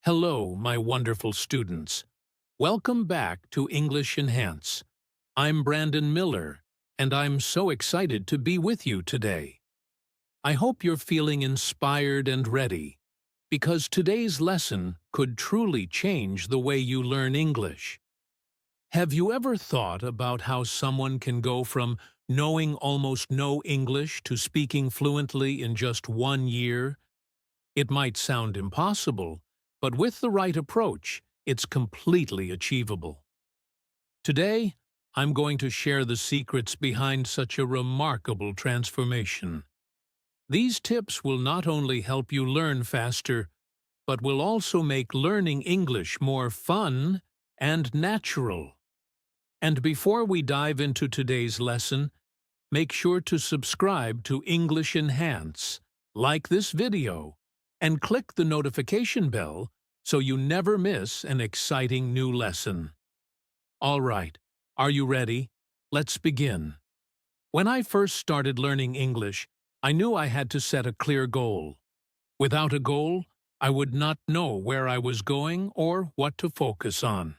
Hello, my wonderful students. Welcome back to English Enhance. I'm Brandon Miller, and I'm so excited to be with you today. I hope you're feeling inspired and ready, because today's lesson could truly change the way you learn English. Have you ever thought about how someone can go from knowing almost no English to speaking fluently in just 1 year? It might sound impossible, but with the right approach, it's completely achievable. Today, I'm going to share the secrets behind such a remarkable transformation. These tips will not only help you learn faster, but will also make learning English more fun and natural. And before we dive into today's lesson, make sure to subscribe to English Enhance, like this video, and click the notification bell so you never miss an exciting new lesson. All right, are you ready? Let's begin. When I first started learning English, I knew I had to set a clear goal. Without a goal, I would not know where I was going or what to focus on.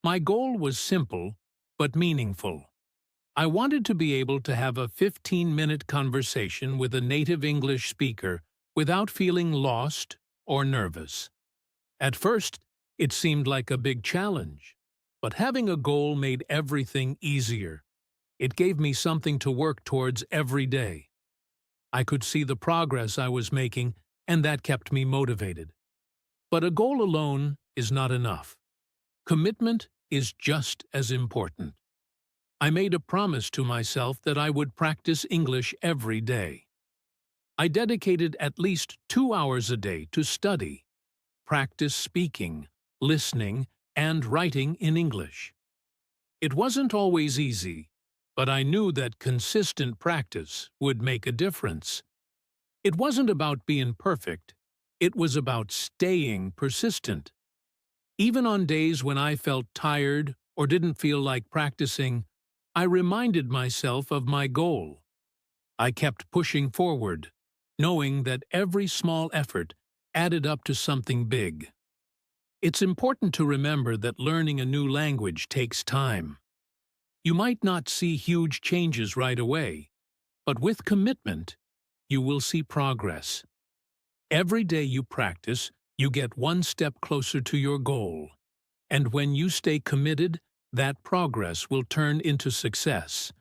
My goal was simple, but meaningful. I wanted to be able to have a 15-minute conversation with a native English speaker without feeling lost or nervous. At first, it seemed like a big challenge, but having a goal made everything easier. It gave me something to work towards every day. I could see the progress I was making, and that kept me motivated. But a goal alone is not enough. Commitment is just as important. I made a promise to myself that I would practice English every day. I dedicated at least 2 hours a day to study, practice speaking, listening, and writing in English. It wasn't always easy, but I knew that consistent practice would make a difference. It wasn't about being perfect, it was about staying persistent. Even on days when I felt tired or didn't feel like practicing, I reminded myself of my goal. I kept pushing forward, knowing that every small effort added up to something big. It's important to remember that learning a new language takes time. You might not see huge changes right away, but with commitment, you will see progress. Every day you practice, you get one step closer to your goal. And when you stay committed, that progress will turn into success.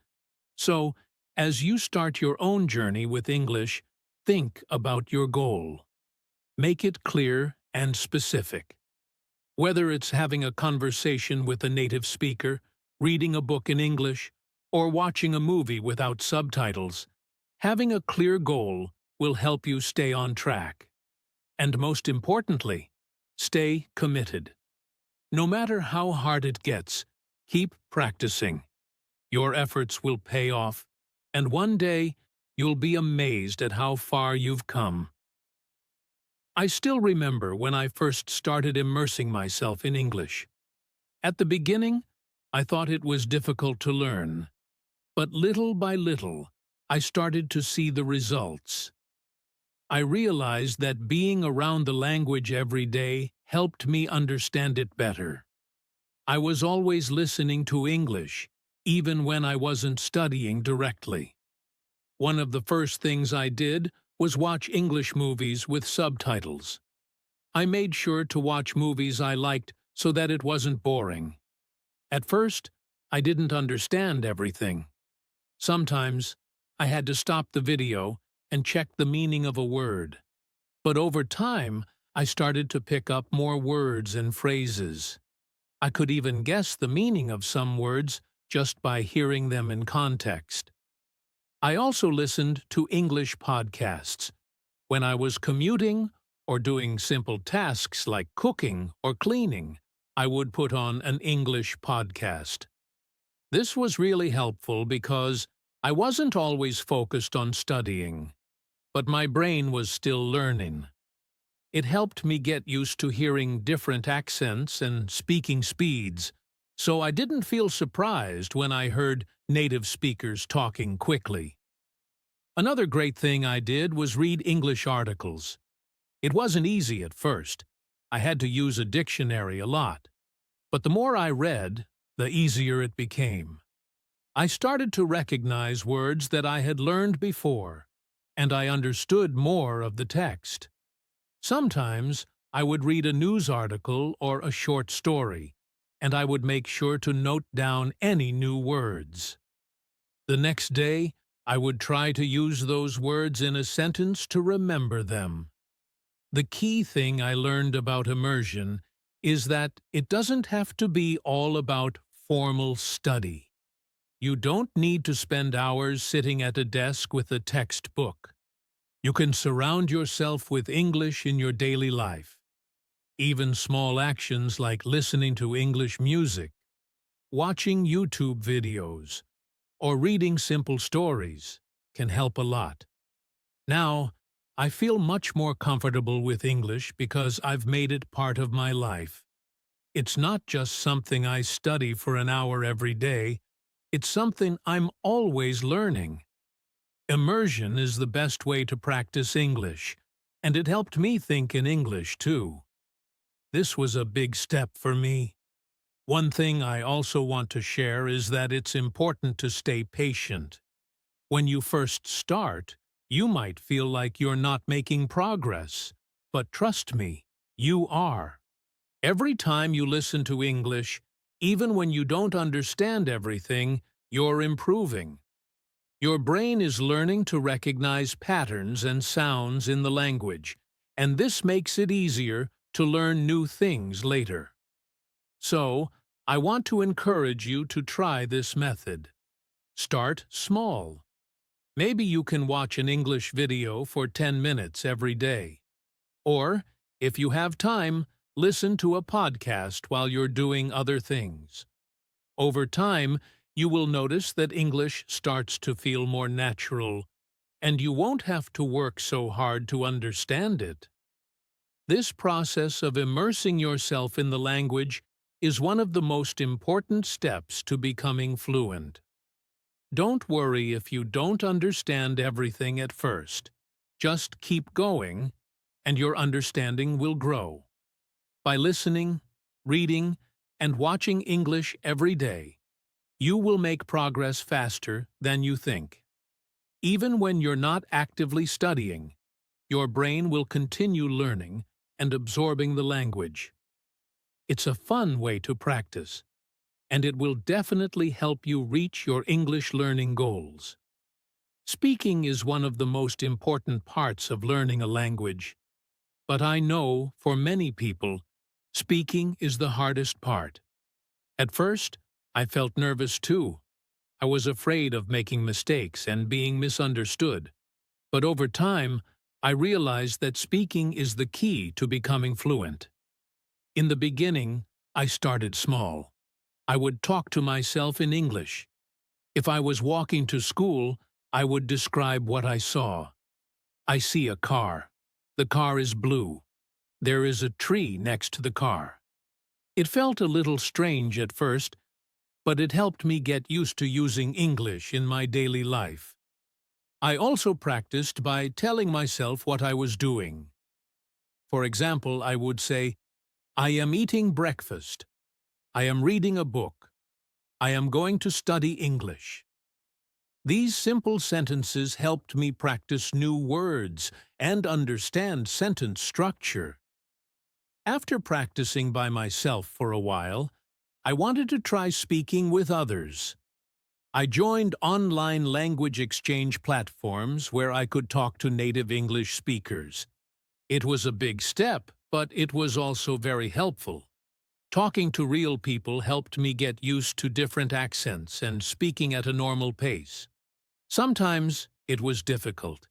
So, as you start your own journey with English, think about your goal. Make it clear and specific. Whether it's having a conversation with a native speaker, reading a book in English, or watching a movie without subtitles, having a clear goal will help you stay on track. And most importantly, stay committed. No matter how hard it gets, keep practicing. Your efforts will pay off, and one day you'll be amazed at how far you've come. I still remember when I first started immersing myself in English. At the beginning, I thought it was difficult to learn. But little by little, I started to see the results. I realized that being around the language every day helped me understand it better. I was always listening to English, even when I wasn't studying directly. One of the first things I did was watch English movies with subtitles. I made sure to watch movies I liked so that it wasn't boring. At first, I didn't understand everything. Sometimes, I had to stop the video and check the meaning of a word. But over time, I started to pick up more words and phrases. I could even guess the meaning of some words just by hearing them in context. I also listened to English podcasts. When I was commuting or doing simple tasks like cooking or cleaning, I would put on an English podcast. This was really helpful because I wasn't always focused on studying, but my brain was still learning. It helped me get used to hearing different accents and speaking speeds, so I didn't feel surprised when I heard native speakers talking quickly. Another great thing I did was read English articles. It wasn't easy at first, I had to use a dictionary a lot. But the more I read, the easier it became. I started to recognize words that I had learned before, and I understood more of the text. Sometimes I would read a news article or a short story, and I would make sure to note down any new words. The next day, I would try to use those words in a sentence to remember them. The key thing I learned about immersion is that it doesn't have to be all about formal study. You don't need to spend hours sitting at a desk with a textbook. You can surround yourself with English in your daily life. Even small actions like listening to English music, watching YouTube videos, or reading simple stories can help a lot. Now, I feel much more comfortable with English because I've made it part of my life. It's not just something I study for an hour every day, it's something I'm always learning. Immersion is the best way to practice English, and it helped me think in English too. This was a big step for me. One thing I also want to share is that it's important to stay patient. When you first start, you might feel like you're not making progress, but trust me, you are. Every time you listen to English, even when you don't understand everything, you're improving. Your brain is learning to recognize patterns and sounds in the language, and this makes it easier to learn new things later. So, I want to encourage you to try this method. Start small. Maybe you can watch an English video for 10 minutes every day. Or, if you have time, listen to a podcast while you're doing other things. Over time, you will notice that English starts to feel more natural, and you won't have to work so hard to understand it. This process of immersing yourself in the language is one of the most important steps to becoming fluent. Don't worry if you don't understand everything at first. Just keep going, and your understanding will grow. By listening, reading, and watching English every day, you will make progress faster than you think. Even when you're not actively studying, your brain will continue learning and absorbing the language. It's a fun way to practice, and it will definitely help you reach your English learning goals. Speaking is one of the most important parts of learning a language, but I know, for many people, speaking is the hardest part. At first, I felt nervous too. I was afraid of making mistakes and being misunderstood. But over time, I realized that speaking is the key to becoming fluent. In the beginning, I started small. I would talk to myself in English. If I was walking to school, I would describe what I saw. I see a car. The car is blue. There is a tree next to the car. It felt a little strange at first, but it helped me get used to using English in my daily life. I also practiced by telling myself what I was doing. For example, I would say, I am eating breakfast. I am reading a book. I am going to study English. These simple sentences helped me practice new words and understand sentence structure. After practicing by myself for a while, I wanted to try speaking with others. I joined online language exchange platforms where I could talk to native English speakers. It was a big step, but it was also very helpful. Talking to real people helped me get used to different accents and speaking at a normal pace. Sometimes it was difficult.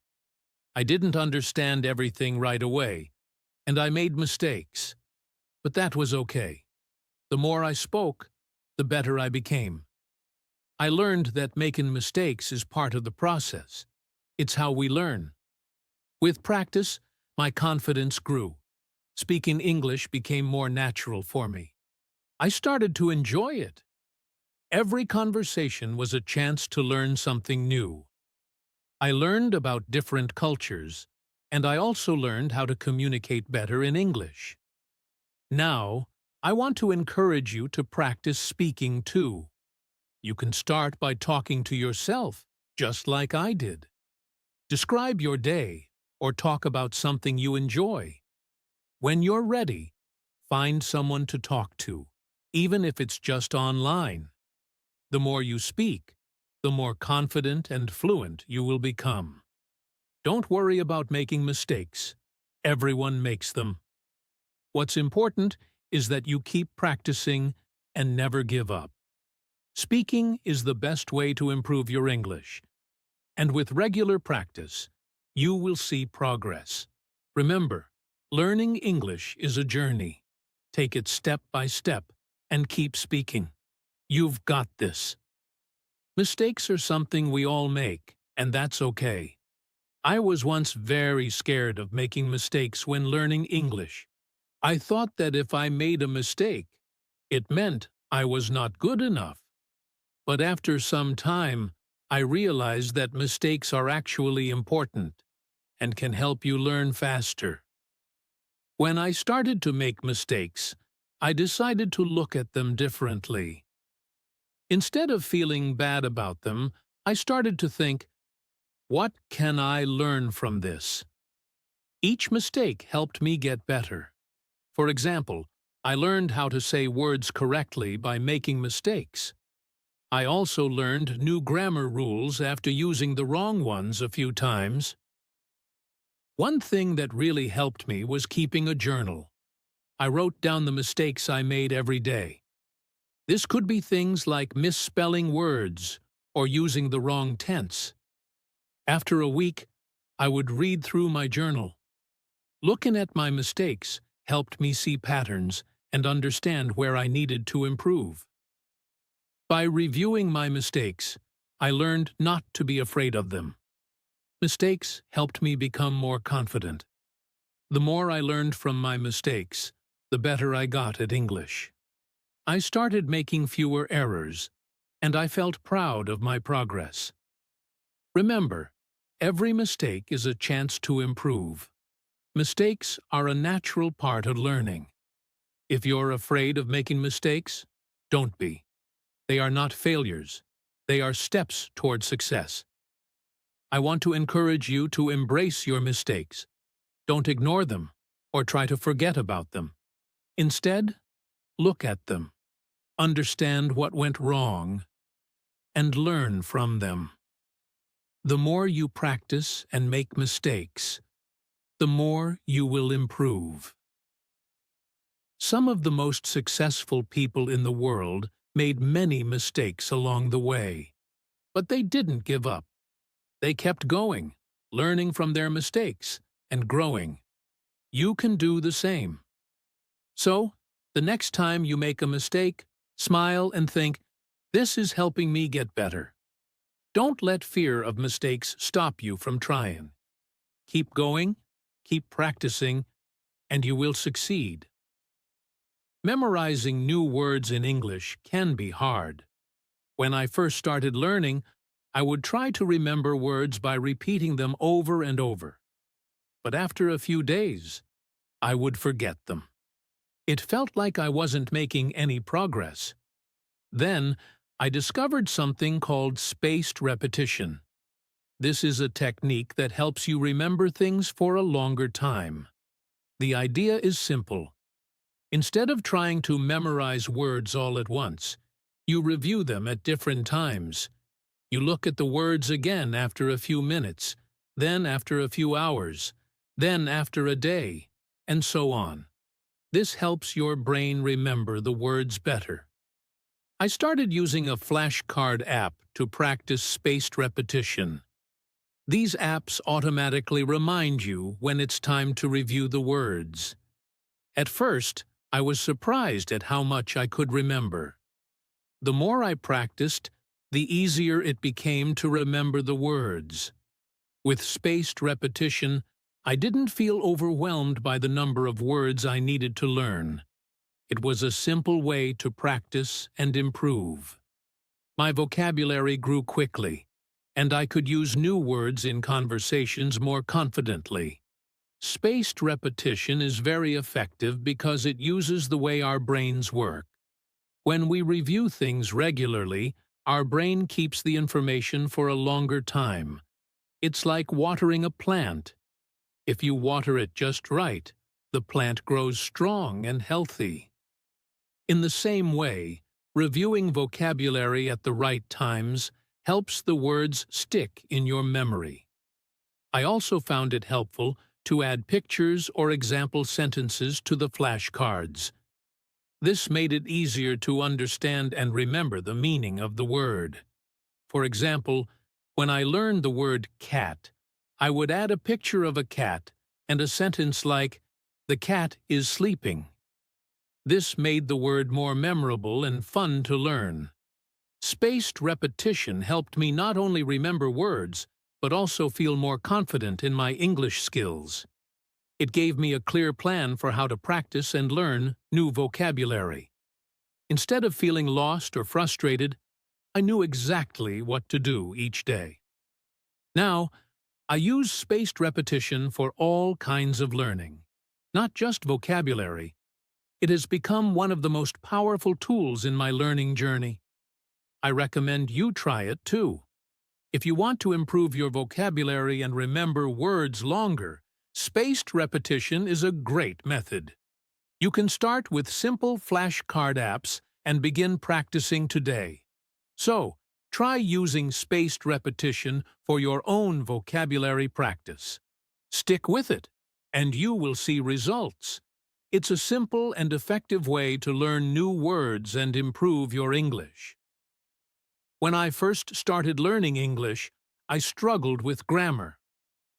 I didn't understand everything right away, and I made mistakes. But that was okay. The more I spoke, the better I became. I learned that making mistakes is part of the process. It's how we learn. With practice, my confidence grew. Speaking English became more natural for me. I started to enjoy it. Every conversation was a chance to learn something new. I learned about different cultures, and I also learned how to communicate better in English. Now, I want to encourage you to practice speaking too. You can start by talking to yourself, just like I did. Describe your day or talk about something you enjoy. When you're ready, find someone to talk to, even if it's just online. The more you speak, the more confident and fluent you will become. Don't worry about making mistakes. Everyone makes them. What's important is that you keep practicing and never give up. Speaking is the best way to improve your English, and with regular practice, you will see progress. Remember, learning English is a journey. Take it step by step and keep speaking. You've got this. Mistakes are something we all make, and that's okay. I was once very scared of making mistakes when learning English. I thought that if I made a mistake, it meant I was not good enough. But after some time, I realized that mistakes are actually important and can help you learn faster. When I started to make mistakes, I decided to look at them differently. Instead of feeling bad about them, I started to think, what can I learn from this? Each mistake helped me get better. For example, I learned how to say words correctly by making mistakes. I also learned new grammar rules after using the wrong ones a few times. One thing that really helped me was keeping a journal. I wrote down the mistakes I made every day. This could be things like misspelling words or using the wrong tense. After a week, I would read through my journal. Looking at my mistakes helped me see patterns and understand where I needed to improve. By reviewing my mistakes, I learned not to be afraid of them. Mistakes helped me become more confident. The more I learned from my mistakes, the better I got at English. I started making fewer errors, and I felt proud of my progress. Remember, every mistake is a chance to improve. Mistakes are a natural part of learning. If you're afraid of making mistakes, don't be. They are not failures. They are steps toward success. I want to encourage you to embrace your mistakes. Don't ignore them or try to forget about them. Instead, look at them, understand what went wrong, and learn from them. The more you practice and make mistakes, the more you will improve. Some of the most successful people in the world made many mistakes along the way, but they didn't give up. They kept going, learning from their mistakes, and growing. You can do the same. So, the next time you make a mistake, smile and think, this is helping me get better. Don't let fear of mistakes stop you from trying. Keep going, keep practicing, and you will succeed. Memorizing new words in English can be hard. When I first started learning, I would try to remember words by repeating them over and over. But after a few days, I would forget them. It felt like I wasn't making any progress. Then, I discovered something called spaced repetition. This is a technique that helps you remember things for a longer time. The idea is simple. Instead of trying to memorize words all at once, you review them at different times. You look at the words again after a few minutes, then after a few hours, then after a day, and so on. This helps your brain remember the words better. I started using a flashcard app to practice spaced repetition. These apps automatically remind you when it's time to review the words. At first, I was surprised at how much I could remember. The more I practiced, the easier it became to remember the words. With spaced repetition, I didn't feel overwhelmed by the number of words I needed to learn. It was a simple way to practice and improve. My vocabulary grew quickly, and I could use new words in conversations more confidently. Spaced repetition is very effective because it uses the way our brains work. When we review things regularly, our brain keeps the information for a longer time. It's like watering a plant. If you water it just right, the plant grows strong and healthy. In the same way, reviewing vocabulary at the right times helps the words stick in your memory. I also found it helpful to add pictures or example sentences to the flashcards. This made it easier to understand and remember the meaning of the word. For example, when I learned the word cat, I would add a picture of a cat and a sentence like, "The cat is sleeping." This made the word more memorable and fun to learn. Spaced repetition helped me not only remember words, but also feel more confident in my English skills. It gave me a clear plan for how to practice and learn new vocabulary. Instead of feeling lost or frustrated, I knew exactly what to do each day. Now, I use spaced repetition for all kinds of learning, not just vocabulary. It has become one of the most powerful tools in my learning journey. I recommend you try it too. If you want to improve your vocabulary and remember words longer, spaced repetition is a great method. You can start with simple flashcard apps and begin practicing today. So, try using spaced repetition for your own vocabulary practice. Stick with it, and you will see results. It's a simple and effective way to learn new words and improve your English. When I first started learning English, I struggled with grammar.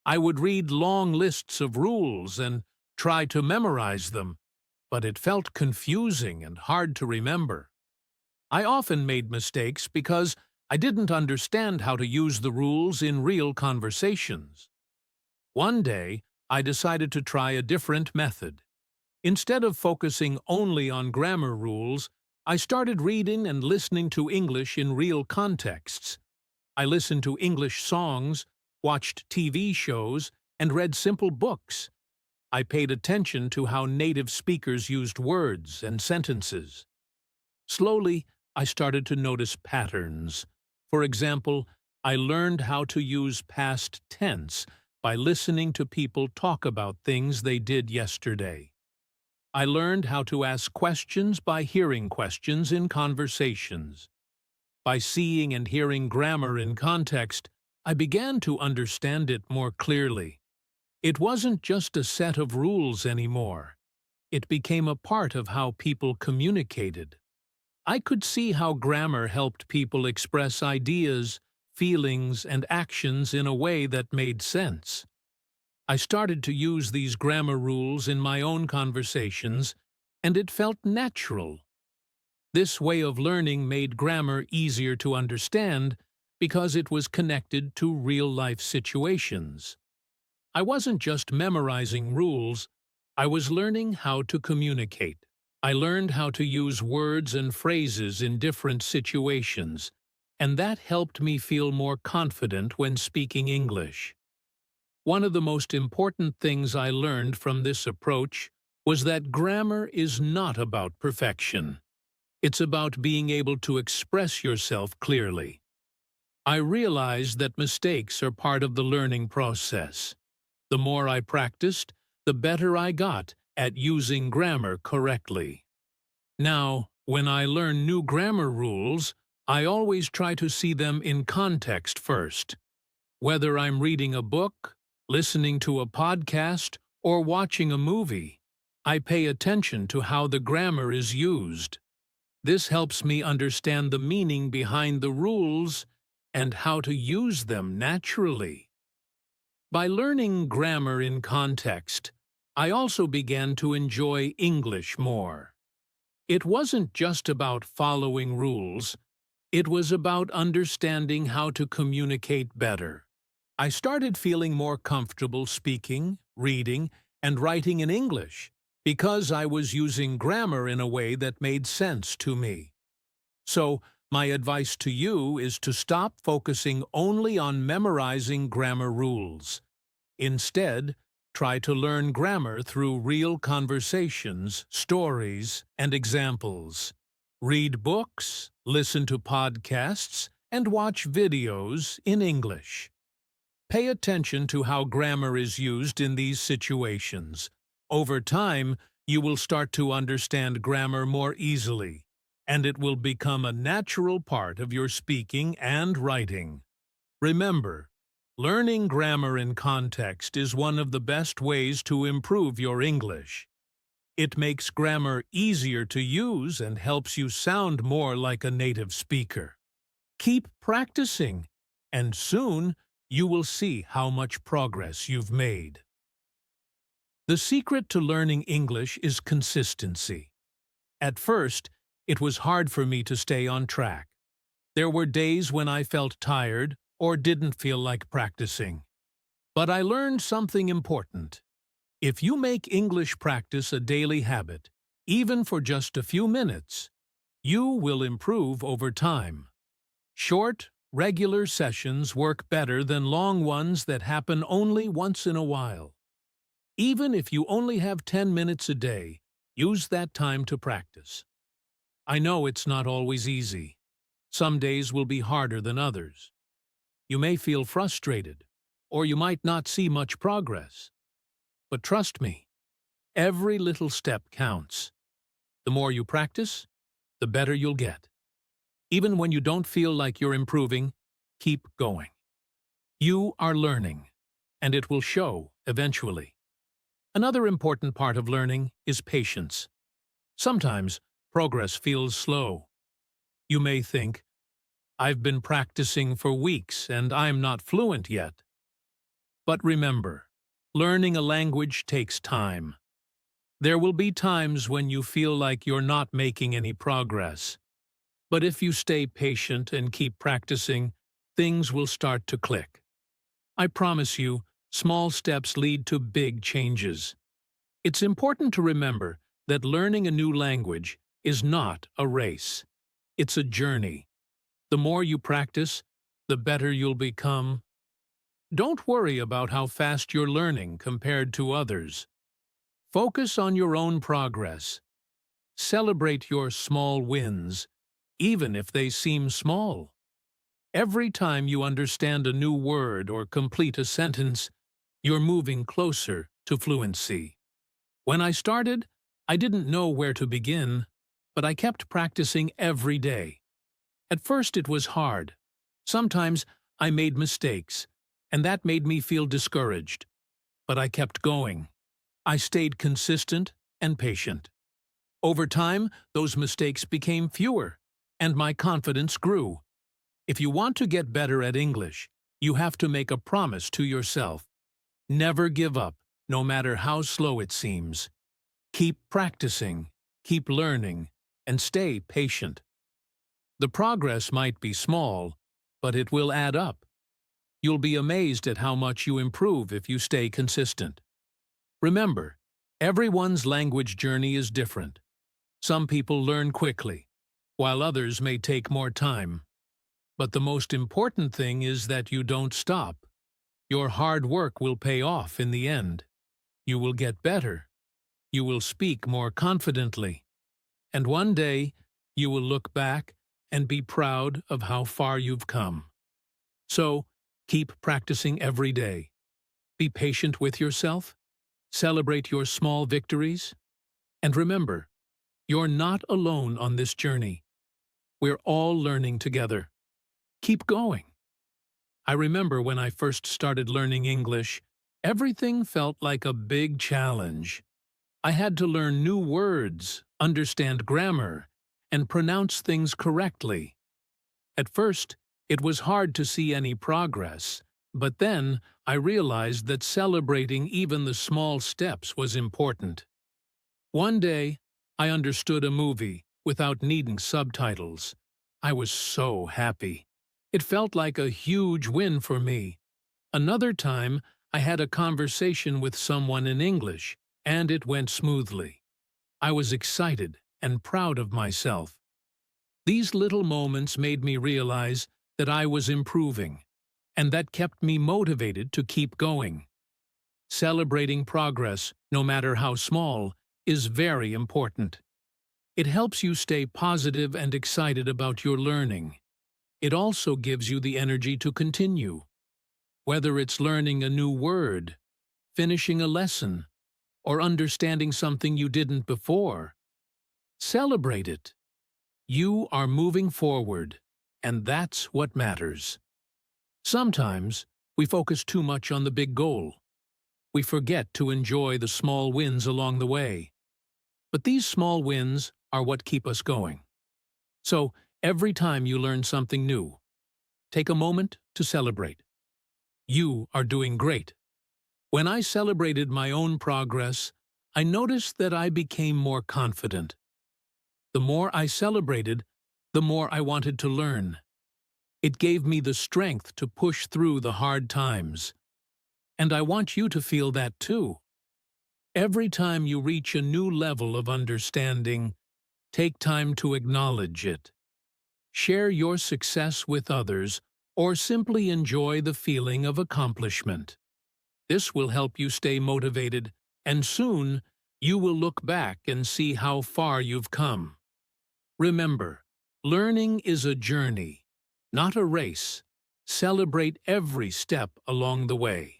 I would read long lists of rules and try to memorize them, but it felt confusing and hard to remember. I often made mistakes because I didn't understand how to use the rules in real conversations. One day, I decided to try a different method. Instead of focusing only on grammar rules, I started reading and listening to English in real contexts. I listened to English songs, watched TV shows, and read simple books. I paid attention to how native speakers used words and sentences. Slowly, I started to notice patterns. For example, I learned how to use past tense by listening to people talk about things they did yesterday. I learned how to ask questions by hearing questions in conversations. By seeing and hearing grammar in context, I began to understand it more clearly. It wasn't just a set of rules anymore. It became a part of how people communicated. I could see how grammar helped people express ideas, feelings, and actions in a way that made sense. I started to use these grammar rules in my own conversations, and it felt natural. This way of learning made grammar easier to understand because it was connected to real-life situations. I wasn't just memorizing rules, I was learning how to communicate. I learned how to use words and phrases in different situations, and that helped me feel more confident when speaking English. One of the most important things I learned from this approach was that grammar is not about perfection. It's about being able to express yourself clearly. I realized that mistakes are part of the learning process. The more I practiced, the better I got at using grammar correctly. Now, when I learn new grammar rules, I always try to see them in context first. Whether I'm reading a book, listening to a podcast, or watching a movie, I pay attention to how the grammar is used. This helps me understand the meaning behind the rules and how to use them naturally. By learning grammar in context, I also began to enjoy English more. It wasn't just about following rules, it was about understanding how to communicate better. I started feeling more comfortable speaking, reading, and writing in English because I was using grammar in a way that made sense to me. So, my advice to you is to stop focusing only on memorizing grammar rules. Instead, try to learn grammar through real conversations, stories, and examples. Read books, listen to podcasts, and watch videos in English. Pay attention to how grammar is used in these situations. Over time, you will start to understand grammar more easily, and it will become a natural part of your speaking and writing. Remember, learning grammar in context is one of the best ways to improve your English. It makes grammar easier to use and helps you sound more like a native speaker. Keep practicing, and soon you will see how much progress you've made. The secret to learning English is consistency. At first, it was hard for me to stay on track. There were days when I felt tired or didn't feel like practicing. But I learned something important. If you make English practice a daily habit, even for just a few minutes, you will improve over time. Short, regular sessions work better than long ones that happen only once in a while. Even if you only have 10 minutes a day, use that time to practice. I know it's not always easy. Some days will be harder than others. You may feel frustrated, or you might not see much progress. But trust me, every little step counts. The more you practice, the better you'll get. Even when you don't feel like you're improving, keep going. You are learning, and it will show eventually. Another important part of learning is patience. Sometimes progress feels slow. You may think, I've been practicing for weeks and I'm not fluent yet. But remember, learning a language takes time. There will be times when you feel like you're not making any progress. But if you stay patient and keep practicing, things will start to click. I promise you, small steps lead to big changes. It's important to remember that learning a new language is not a race. It's a journey. The more you practice, the better you'll become. Don't worry about how fast you're learning compared to others. Focus on your own progress. Celebrate your small wins, even if they seem small. Every time you understand a new word or complete a sentence, you're moving closer to fluency. When I started, I didn't know where to begin, but I kept practicing every day. At first it was hard. Sometimes I made mistakes, and that made me feel discouraged. But I kept going. I stayed consistent and patient. Over time, those mistakes became fewer, and my confidence grew. If you want to get better at English, you have to make a promise to yourself. Never give up, no matter how slow it seems. Keep practicing, keep learning, and stay patient. The progress might be small, but it will add up. You'll be amazed at how much you improve if you stay consistent. Remember, everyone's language journey is different. Some people learn quickly, while others may take more time. But the most important thing is that you don't stop. Your hard work will pay off in the end. You will get better. You will speak more confidently. And one day, you will look back and be proud of how far you've come. So, keep practicing every day. Be patient with yourself. Celebrate your small victories. And remember, you're not alone on this journey. We're all learning together. Keep going. I remember when I first started learning English, everything felt like a big challenge. I had to learn new words, understand grammar, and pronounce things correctly. At first, it was hard to see any progress, but then I realized that celebrating even the small steps was important. One day, I understood a movie without needing subtitles. I was so happy. It felt like a huge win for me. Another time, I had a conversation with someone in English, and it went smoothly. I was excited and proud of myself. These little moments made me realize that I was improving, and that kept me motivated to keep going. Celebrating progress, no matter how small, is very important. It helps you stay positive and excited about your learning. It also gives you the energy to continue. Whether it's learning a new word, finishing a lesson, or understanding something you didn't before, celebrate it. You are moving forward, and that's what matters. Sometimes, we focus too much on the big goal. We forget to enjoy the small wins along the way. But these small wins are what keep us going. So, every time you learn something new, take a moment to celebrate. You are doing great. When I celebrated my own progress, I noticed that I became more confident. The more I celebrated, the more I wanted to learn. It gave me the strength to push through the hard times. And I want you to feel that too. Every time you reach a new level of understanding, take time to acknowledge it. Share your success with others, or simply enjoy the feeling of accomplishment. This will help you stay motivated, and soon you will look back and see how far you've come. Remember, learning is a journey, not a race. Celebrate every step along the way.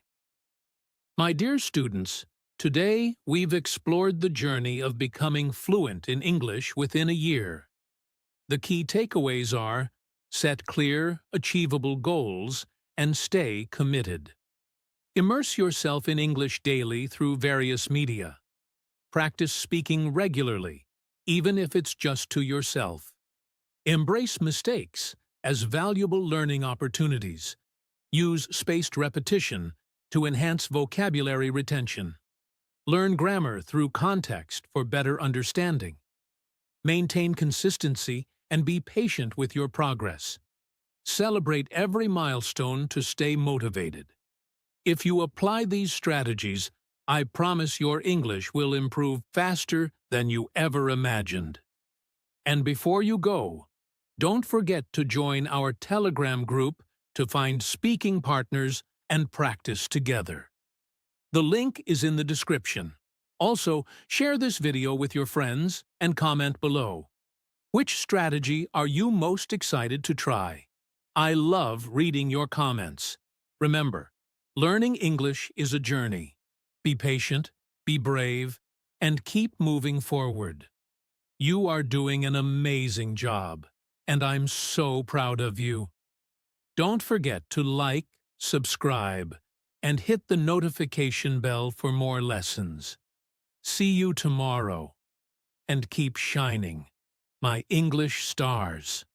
My dear students, today we've explored the journey of becoming fluent in English within a year. The key takeaways are: set clear, achievable goals, and stay committed. Immerse yourself in English daily through various media. Practice speaking regularly, even if it's just to yourself. Embrace mistakes as valuable learning opportunities. Use spaced repetition to enhance vocabulary retention. Learn grammar through context for better understanding. Maintain consistency and be patient with your progress. Celebrate every milestone to stay motivated. If you apply these strategies, I promise your English will improve faster than you ever imagined. And before you go, don't forget to join our Telegram group to find speaking partners and practice together. The link is in the description. Also, share this video with your friends and comment below. Which strategy are you most excited to try? I love reading your comments. Remember, learning English is a journey. Be patient, be brave, and keep moving forward. You are doing an amazing job, and I'm so proud of you. Don't forget to like, subscribe, and hit the notification bell for more lessons. See you tomorrow, and keep shining, my English stars.